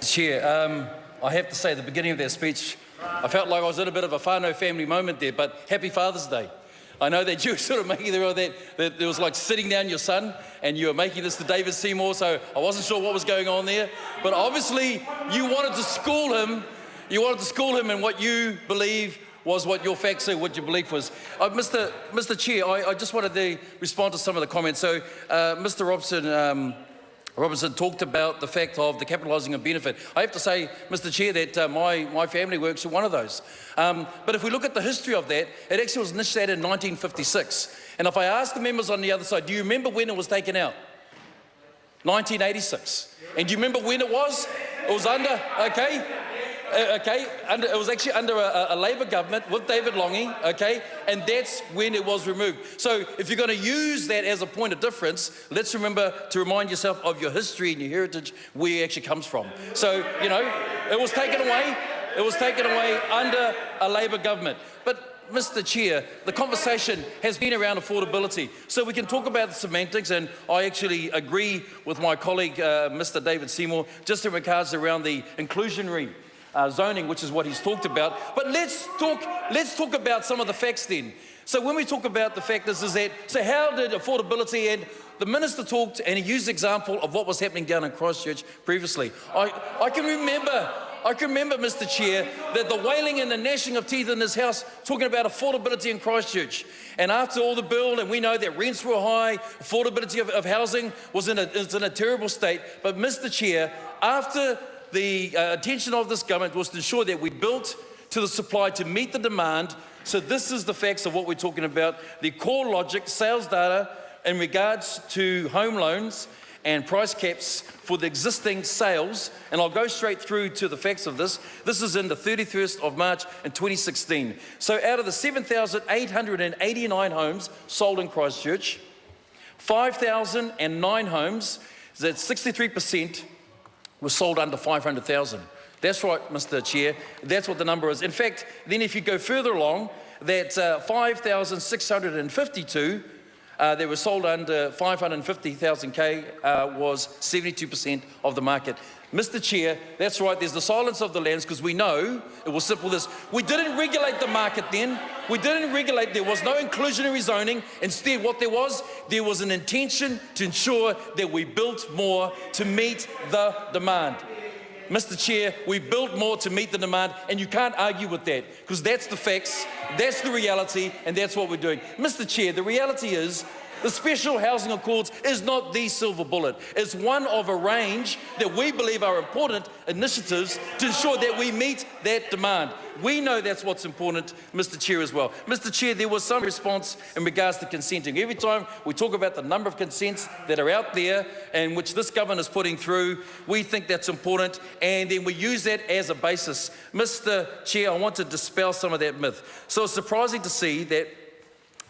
Chair, I have to say at the beginning of that speech, I felt like I was in a bit of a whānau family moment there, but happy Father's Day. I know that you were sort of making that it was like sitting down your son and you were making this to David Seymour, so I wasn't sure what was going on there. But obviously you wanted to school him in what you believe was what your facts are, what your belief was. Mr. Chair, I just wanted to respond to some of the comments. So Mr. Robinson talked about the fact of the capitalising of benefit. I have to say, Mr. Chair, that my family works in one of those. But if we look at the history of that, it actually was initiated in 1956. And if I ask the members on the other side, do you remember when it was taken out? 1986. And do you remember when it was? It was under, it was actually under a Labour government with David Lange, and that's when it was removed. So if you're going to use that as a point of difference, let's remember to remind yourself of your history and your heritage, where it actually comes from. So, you know, it was taken away under a Labour government. But Mr. Chair, the conversation has been around affordability. So we can talk about the semantics, and I actually agree with my colleague, Mr. David Seymour, just in regards around the inclusionary zoning, which is what he's talked about. But let's talk about some of the facts then. So when we talk about the factors, so how did affordability, and the minister talked and he used the example of what was happening down in Christchurch previously. I can remember, Mr. Chair, that the wailing and the gnashing of teeth in this house talking about affordability in Christchurch. And after all the bill, and we know that rents were high, affordability of housing was in a terrible state. But Mr. Chair, after the intention of this government was to ensure that we built to the supply to meet the demand. So this is the facts of what we're talking about. The core logic, sales data in regards to home loans and price caps for the existing sales. And I'll go straight through to the facts of this. This is in the 31st of March in 2016. So out of the 7,889 homes sold in Christchurch, 5,009 homes, that's 63%, was sold under 500,000. That's right, Mr. Chair. That's what the number is. In fact, then if you go further along, that 5,652 that were sold under 550,000 K was 72% of the market. Mr. Chair, that's right, there's the silence of the lambs, because we know, it was simple this, we didn't regulate the market then, there was no inclusionary zoning. Instead, what there was an intention to ensure that we built more to meet the demand. Mr. Chair, we built more to meet the demand, and you can't argue with that, because that's the facts, that's the reality, and that's what we're doing. Mr. Chair, the reality is, the Special Housing Accords is not the silver bullet. It's one of a range that we believe are important initiatives to ensure that we meet that demand. We know that's what's important, Mr. Chair, as well. Mr. Chair, there was some response in regards to consenting. Every time we talk about the number of consents that are out there and which this government is putting through, we think that's important, and then we use that as a basis. Mr. Chair, I want to dispel some of that myth. So it's surprising to see that,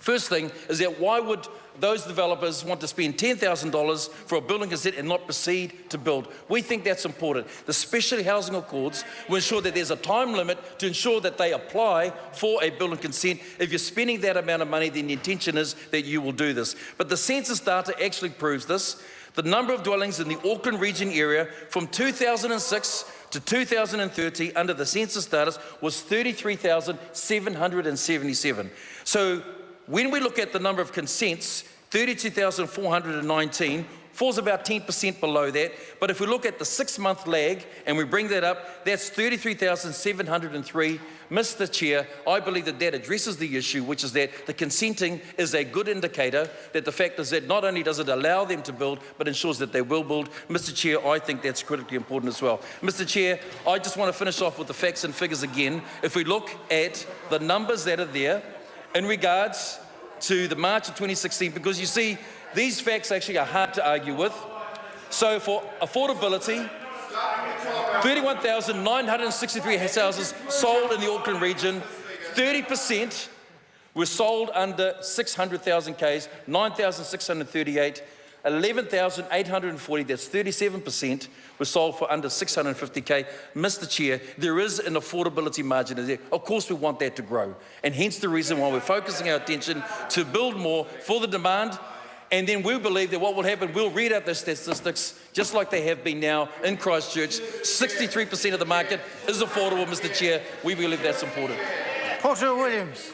first thing, is that why would those developers want to spend $10,000 for a building consent and not proceed to build? We think that's important. The Special Housing Accords will ensure that there's a time limit to ensure that they apply for a building consent. If you're spending that amount of money, then the intention is that you will do this. But the census data actually proves this. The number of dwellings in the Auckland region area from 2006 to 2030 under the census data was 33,777. So when we look at the number of consents, 32,419 falls about 10% below that. But if we look at the 6-month lag and we bring that up, that's 33,703. Mr. Chair, I believe that that addresses the issue, which is that the consenting is a good indicator, that the fact is that not only does it allow them to build, but ensures that they will build. Mr. Chair, I think that's critically important as well. Mr. Chair, I just want to finish off with the facts and figures again. If we look at the numbers that are there in regards to the March of 2016, because you see, these facts actually are hard to argue with. So for affordability, 31,963 houses sold in the Auckland region, 30% were sold under 600,000 Ks, 9,638, 11,840, that's 37%, were sold for under 650K. Mr. Chair, there is an affordability margin in there. Of course we want that to grow, and hence the reason why we're focusing our attention to build more for the demand And then we believe that what will happen, we'll read out the statistics just like they have been now in Christchurch. 63% of the market is affordable, Mr. Chair. We believe that's important. Porter Williams.